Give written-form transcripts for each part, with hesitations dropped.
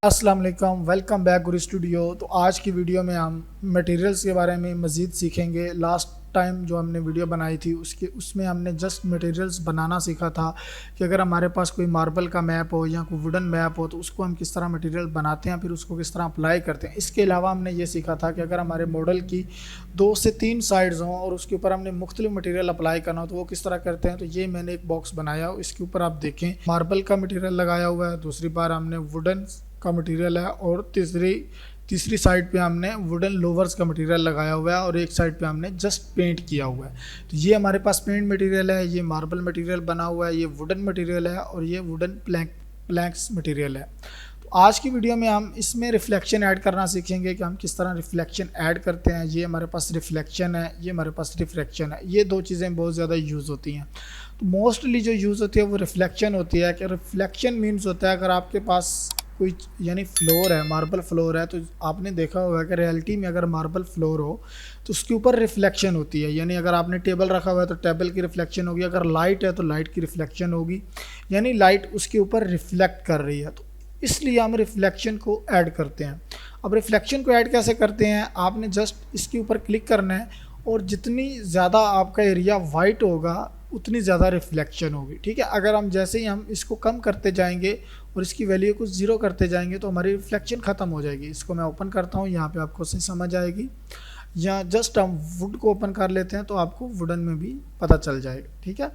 अस्सलाम वालेकुम, welcome back गुरु studio. तो आज की वीडियो में हम मटेरियल्स के बारे में मज़ीद सीखेंगे। लास्ट टाइम जो हमने वीडियो बनाई थी उसमें हमने जस्ट मटेरियल्स बनाना सीखा था कि अगर हमारे पास कोई मार्बल का मैप हो या कोई वुडन मैप हो तो उसको हम किस तरह मटेरियल बनाते हैं, फिर उसको किस तरह अप्लाई करते हैं। इसके अलावा हमने ये सीखा था कि अगर हमारे मॉडल की 2 से 3 साइड्स हों और उसके ऊपर हमने मुख्तलिफ मटेरियल अप्लाई करना हो तो वो किस तरह करते हैं। तो ये मैंने एक बॉक्स बनाया हो, इसके ऊपर आप देखें मार्बल का मटेरियल लगाया हुआ है, दूसरी बार हमने वुडन का मटेरियल है और तीसरी साइड पे हमने वुडन लोवर्स का मटेरियल लगाया हुआ है और एक साइड पे हमने जस्ट पेंट किया हुआ है। तो ये हमारे पास पेंट मटेरियल है, ये मार्बल मटेरियल बना हुआ है, ये वुडन मटेरियल है और ये वुडन प्लैंक्स मटेरियल है। तो आज की वीडियो में हम इसमें रिफ्लेक्शन ऐड करना सीखेंगे कि हम किस तरह रिफ्लेक्शन ऐड करते हैं। ये हमारे पास रिफ्लेक्शन है, ये हमारे पास रिफ्रैक्शन है। ये दो चीज़ें बहुत ज़्यादा यूज़ होती हैं। तो मोस्टली जो यूज़ होती है वो रिफ्लेक्शन होती है। कि रिफ्लेक्शन मीन्स होता है अगर आपके पास कोई यानी फ्लोर है, मार्बल फ्लोर है, तो आपने देखा होगा कि रियलिटी में अगर मार्बल फ्लोर हो तो उसके ऊपर रिफ्लेक्शन होती है। यानी अगर आपने टेबल रखा हुआ है तो टेबल की रिफ्लेक्शन होगी, अगर लाइट है तो लाइट की रिफ्लेक्शन होगी, यानी लाइट उसके ऊपर रिफ्लेक्ट कर रही है। तो इसलिए हम रिफ्लेक्शन को ऐड करते हैं। अब रिफ्लेक्शन को ऐड कैसे करते हैं, आपने जस्ट इसके ऊपर क्लिक करना है और जितनी ज़्यादा आपका एरिया वाइट होगा उतनी ज़्यादा रिफ्लेक्शन होगी। ठीक है, अगर हम जैसे ही हम इसको कम करते जाएंगे और इसकी वैल्यू को 0 करते जाएंगे तो हमारी रिफ्लेक्शन ख़त्म हो जाएगी। इसको मैं ओपन करता हूँ, यहाँ पे आपको सही समझ आएगी। या जस्ट हम वुड को ओपन कर लेते हैं तो आपको वुडन में भी पता चल जाएगा। ठीक है,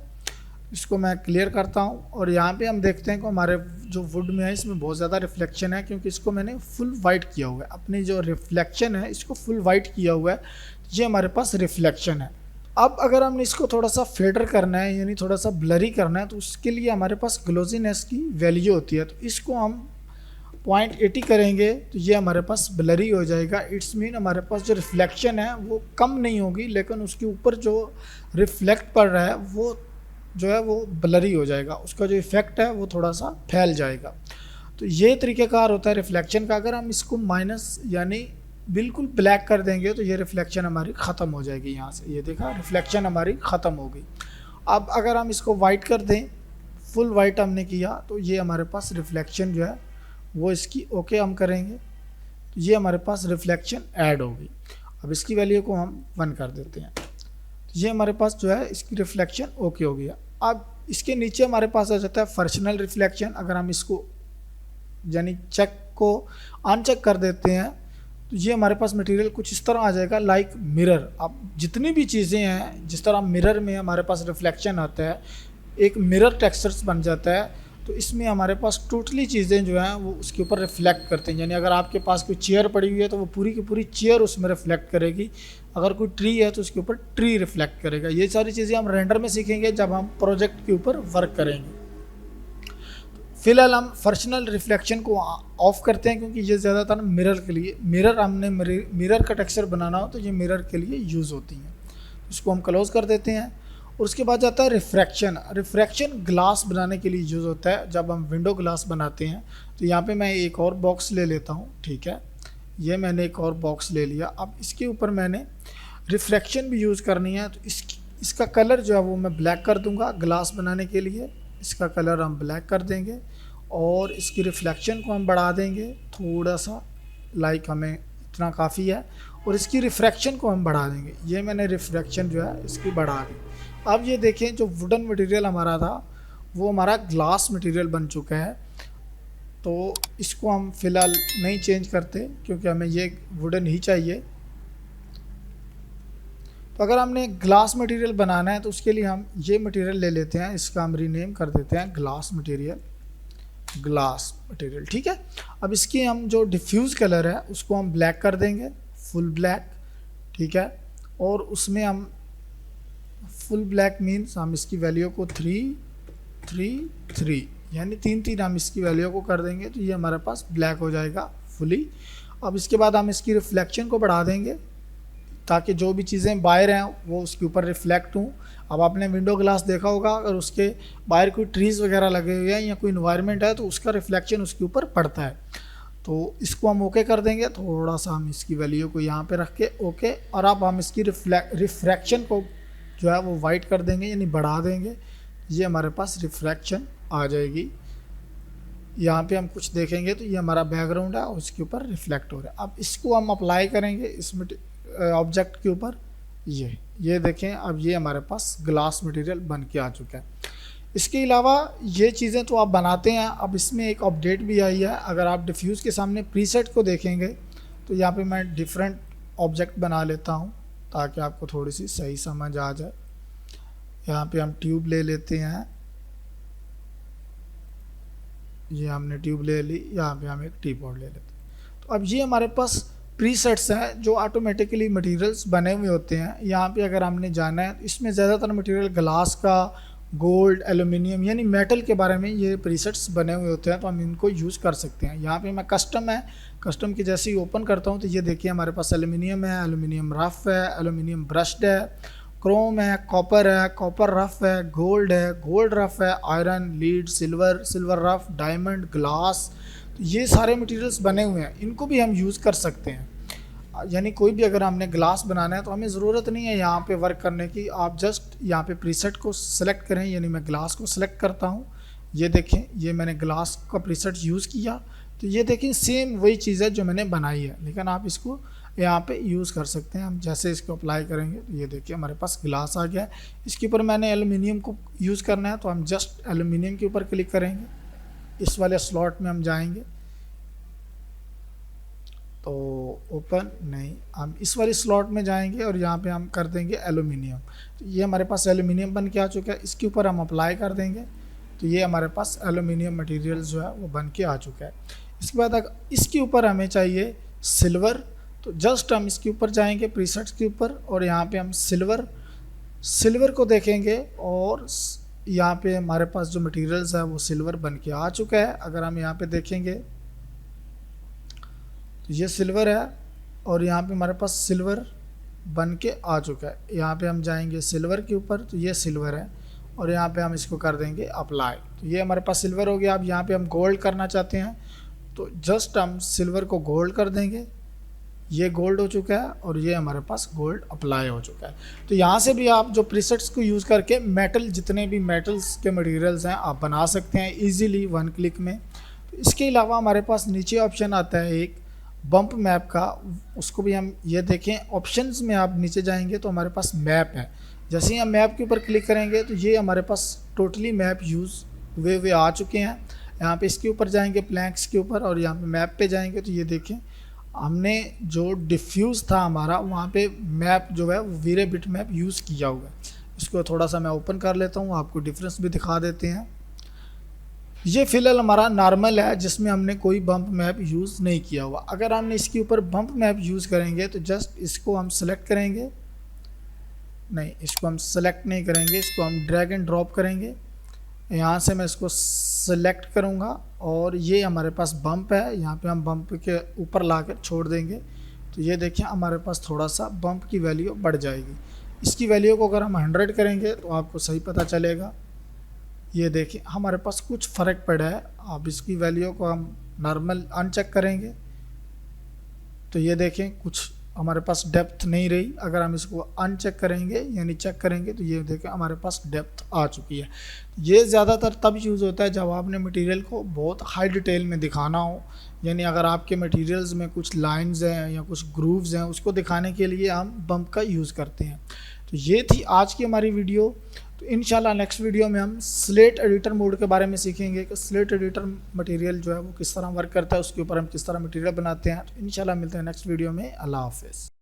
इसको मैं क्लियर करता हूँ और यहाँ पे हम देखते हैं कि हमारे जो वुड में है इसमें बहुत ज़्यादा रिफ्लेक्शन है क्योंकि इसको मैंने फुल वाइट किया हुआ है। अपनी जो रिफ्लेक्शन है इसको फुल वाइट किया हुआ है, ये हमारे पास रिफ्लेक्शन है। अब अगर हमने इसको थोड़ा सा फेडर करना है यानी थोड़ा सा ब्लरी करना है तो उसके लिए हमारे पास ग्लोजीनेस की वैल्यू होती है। तो इसको हम 0.80 करेंगे तो ये हमारे पास ब्लरी हो जाएगा। इट्स मीन हमारे पास जो रिफ्लेक्शन है वो कम नहीं होगी लेकिन उसके ऊपर जो रिफ्लेक्ट पड़ रहा है वो जो है वो ब्लरी हो जाएगा, उसका जो इफ़ेक्ट है वो थोड़ा सा फैल जाएगा। तो ये तरीक़ेकार होता है रिफ्लेक्शन का। अगर हम इसको माइनस यानी बिल्कुल ब्लैक कर देंगे तो ये रिफ्लेक्शन हमारी ख़त्म हो जाएगी। यहाँ से ये देखा रिफ्लेक्शन हमारी ख़त्म हो गई। अब अगर हम इसको वाइट कर दें, फुल वाइट हमने किया तो ये हमारे पास रिफ्लेक्शन जो है वो इसकी ओके हम करेंगे तो ये हमारे पास रिफ्लेक्शन ऐड होगी। अब इसकी वैल्यू को हम 1 कर देते हैं तो ये हमारे पास जो है इसकी रिफ्लेक्शन ओके हो गया। अब इसके नीचे हमारे पास आ जाता है फ्रैक्शनल रिफ्लेक्शन। अगर हम इसको यानी चेक को अनचेक कर देते हैं तो ये हमारे पास मटेरियल कुछ इस तरह आ जाएगा लाइक मिरर। अब जितनी भी चीज़ें हैं जिस तरह मिरर में हमारे पास रिफ्लेक्शन आता है, एक मिरर टेक्सचर्स बन जाता है। तो इसमें हमारे पास टोटली चीज़ें जो हैं वो उसके ऊपर रिफ्लेक्ट करते हैं। यानी अगर आपके पास कोई चेयर पड़ी हुई है तो वो पूरी की पूरी चेयर उसमें रिफ्लेक्ट करेगी, अगर कोई ट्री है तो उसके ऊपर ट्री रिफ्लेक्ट करेगा। ये सारी चीज़ें हम रेंडर में सीखेंगे जब हम प्रोजेक्ट के ऊपर वर्क करेंगे। फिलहाल हम फ्रैक्शनल रिफ्लेक्शन को ऑफ करते हैं क्योंकि ये ज़्यादातर मिरर के लिए, मिरर का टेक्सचर बनाना हो तो ये मिरर के लिए यूज़ होती हैं। इसको हम क्लोज कर देते हैं और उसके बाद जाता है रिफ्रैक्शन। रिफ्रैक्शन ग्लास बनाने के लिए यूज़ होता है। जब हम विंडो ग्लास बनाते हैं तो यहाँ पे मैं एक और बॉक्स ले लेता हूँ। ठीक है, ये मैंने एक और बॉक्स ले लिया। अब इसके ऊपर मैंने रिफ्रैक्शन भी यूज़ करनी है तो इसका कलर जो है वो मैं ब्लैक कर दूँगा। ग्लास बनाने के लिए इसका कलर हम ब्लैक कर देंगे और इसकी रिफ्लेक्शन को हम बढ़ा देंगे थोड़ा सा, लाइक हमें इतना काफ़ी है, और इसकी रिफ्रैक्शन को हम बढ़ा देंगे। ये मैंने रिफ्रैक्शन जो है इसकी बढ़ा दी। अब ये देखें जो वुडन मटेरियल हमारा था वो हमारा ग्लास मटेरियल बन चुका है। तो इसको हम फ़िलहाल नहीं चेंज करते क्योंकि हमें ये वुडन ही चाहिए। तो अगर हमने ग्लास मटेरियल बनाना है तो उसके लिए हम ये मटेरियल ले लेते हैं, इसका हम रीनेम कर देते हैं ग्लास मटेरियल। ठीक है, अब इसकी हम जो डिफ्यूज़ कलर है उसको हम ब्लैक कर देंगे, फुल ब्लैक। ठीक है, और उसमें हम फुल ब्लैक मीन्स हम इसकी वैल्यू को 333 यानी 3 हम इसकी वैल्यू को कर देंगे तो ये हमारे पास ब्लैक हो जाएगा फुली। अब इसके बाद हम इसकी रिफ्लेक्शन को बढ़ा देंगे ताकि जो भी चीज़ें बाहर हैं वो उसके ऊपर रिफ्लेक्ट हों। अब आपने विंडो ग्लास देखा होगा, अगर उसके बाहर कोई ट्रीज़ वगैरह लगे हुए हैं या कोई इन्वायरमेंट है तो उसका रिफ्लेक्शन उसके ऊपर पड़ता है। तो इसको हम ओके कर देंगे, थोड़ा सा हम इसकी वैल्यू को यहाँ पे रख के ओके। और अब हम इसकी रिफ्रैक्शन को जो है वो वाइट कर देंगे यानी बढ़ा देंगे। ये हमारे पास रिफ्रैक्शन आ जाएगी। यहाँ पे हम कुछ देखेंगे तो ये हमारा बैकग्राउंड है और उसके ऊपर रिफ्लेक्ट हो रहा है। अब इसको हम अप्लाई करेंगे इस ऑब्जेक्ट के ऊपर। ये देखें, अब ये हमारे पास ग्लास मटेरियल बन के आ चुका है। इसके अलावा ये चीज़ें तो आप बनाते हैं, अब इसमें एक अपडेट भी आई है। अगर आप डिफ्यूज़ के सामने प्रीसेट को देखेंगे तो यहाँ पे मैं डिफरेंट ऑब्जेक्ट बना लेता हूँ ताकि आपको थोड़ी सी सही समझ आ जाए। यहाँ पे हम ट्यूब ले लेते हैं, ये हमने ट्यूब ले ली, यहाँ पे हम एक टीपॉड ले लेते हैं। तो अब ये हमारे पास प्रीसेट्स हैं जो ऑटोमेटिकली मटेरियल्स बने हुए होते हैं। यहाँ पे अगर हमने जाना है, इसमें ज़्यादातर मटेरियल ग्लास का, गोल्ड, एल्युमिनियम यानी मेटल के बारे में ये प्रीसेट्स बने हुए होते हैं, तो हम इनको यूज़ कर सकते हैं। यहाँ पे मैं कस्टम है, कस्टम की जैसे ही ओपन करता हूँ तो ये देखिए हमारे पास एल्युमिनियम है, एल्युमिनियम रफ है, एल्युमिनियम ब्रश्ड है, क्रोम है, कॉपर रफ है, गोल्ड है, गोल्ड रफ है, iron, lead, silver, silver rough, diamond, glass. तो ये सारे मटेरियल्स बने हुए हैं, इनको भी हम यूज़ कर सकते हैं। यानी कोई भी अगर हमने ग्लास बनाना है तो हमें ज़रूरत नहीं है यहाँ पे वर्क करने की। आप जस्ट यहाँ पे प्रीसेट को सिलेक्ट करें, यानी मैं ग्लास को सिलेक्ट करता हूँ। ये देखें, ये मैंने ग्लास का प्रीसेट यूज़ किया तो ये देखें सेम वही चीज़ है जो मैंने बनाई है, लेकिन आप इसको यहाँ पे यूज़ कर सकते हैं। हम जैसे इसको अप्लाई करेंगे तो ये देखिए हमारे पास ग्लास आ गया है। इसके ऊपर मैंने एल्युमिनियम को यूज़ करना है तो हम जस्ट एल्युमिनियम के ऊपर क्लिक करेंगे, इस वाले स्लॉट में हम जाएंगे तो ओपन नहीं, हम इस वाले स्लॉट में जाएंगे और यहाँ पे हम कर देंगे एल्युमिनियम। तो ये हमारे पास एल्युमिनियम बन के आ चुका है। इसके ऊपर हम अप्लाई कर देंगे तो ये हमारे पास एल्युमिनियम मटेरियल जो है वो बन के आ चुका है। इसके बाद अगर इसके ऊपर हमें चाहिए सिल्वर, तो जस्ट हम इसके ऊपर जाएंगे प्रीसेट्स के ऊपर और यहाँ पे हम सिल्वर को देखेंगे और यहाँ पे हमारे पास जो मटेरियल्स है वो सिल्वर बन के आ चुका है। अगर हम यहाँ पे देखेंगे तो ये सिल्वर है और यहाँ पे हमारे पास सिल्वर बन के आ चुका है। यहाँ पे हम जाएंगे सिल्वर के ऊपर तो ये सिल्वर है और यहाँ पे हम इसको कर देंगे अप्लाई, तो ये हमारे पास सिल्वर हो गया। अब यहाँ पे हम गोल्ड करना चाहते हैं तो जस्ट हम सिल्वर को गोल्ड कर देंगे, ये गोल्ड हो चुका है और ये हमारे पास गोल्ड अप्लाई हो चुका है। तो यहाँ से भी आप जो प्रीसेट्स को यूज़ करके मेटल, जितने भी मेटल्स के मटेरियल्स हैं आप बना सकते हैं इजीली वन क्लिक में। तो इसके अलावा हमारे पास नीचे ऑप्शन आता है एक बम्प मैप का, उसको भी हम ये देखें। ऑप्शंस में आप नीचे जाएंगे तो हमारे पास मैप है, जैसे ही हम मैप के ऊपर क्लिक करेंगे तो ये हमारे पास टोटली मैप यूज़ हुए आ चुके हैं। यहाँ पे इसके ऊपर जाएंगे प्लैंक्स के ऊपर और यहाँ पे मैप पे जाएंगे तो ये देखें हमने जो डिफ्यूज़ था हमारा वहाँ पे मैप जो है वो वीरे बिट मैप यूज़ किया हुआ है। इसको थोड़ा सा मैं ओपन कर लेता हूँ, आपको डिफरेंस भी दिखा देते हैं। ये फ़िलहाल हमारा नॉर्मल है जिसमें हमने कोई बम्प मैप यूज़ नहीं किया हुआ। अगर हमने इसके ऊपर बम्प मैप यूज़ करेंगे तो जस्ट इसको हम सेलेक्ट करेंगे, नहीं इसको हम सेलेक्ट नहीं करेंगे, इसको हम ड्रैग एंड ड्रॉप करेंगे। यहाँ से मैं इसको सेलेक्ट करूँगा और ये हमारे पास बम्प है, यहाँ पे हम बम्प के ऊपर ला कर छोड़ देंगे तो ये देखिए हमारे पास थोड़ा सा बम्प की वैल्यू बढ़ जाएगी। इसकी वैल्यू को अगर हम 100 करेंगे तो आपको सही पता चलेगा। ये देखिए हमारे पास कुछ फ़र्क पड़ा है। अब इसकी वैल्यू को हम नॉर्मल अनचेक करेंगे तो ये देखें कुछ हमारे पास डेप्थ नहीं रही। अगर हम इसको अनचेक करेंगे यानी चेक करेंगे तो ये देखें हमारे पास डेप्थ आ चुकी है। ये ज़्यादातर तब यूज़ होता है जब आपने मटेरियल को बहुत हाई डिटेल में दिखाना हो, यानी अगर आपके मटेरियल्स में कुछ लाइंस हैं या कुछ ग्रूव्स हैं उसको दिखाने के लिए हम बम्प का यूज़ करते हैं। तो ये थी आज की हमारी वीडियो। तो इंशाल्लाह नेक्स्ट वीडियो में हम स्लेट एडिटर मोड के बारे में सीखेंगे कि स्लेट एडिटर मटेरियल जो है वो किस तरह वर्क करता है, उसके ऊपर हम किस तरह मटेरियल बनाते हैं। तो इंशाल्लाह मिलते हैं नेक्स्ट वीडियो में। अल्लाह हाफ़िज़।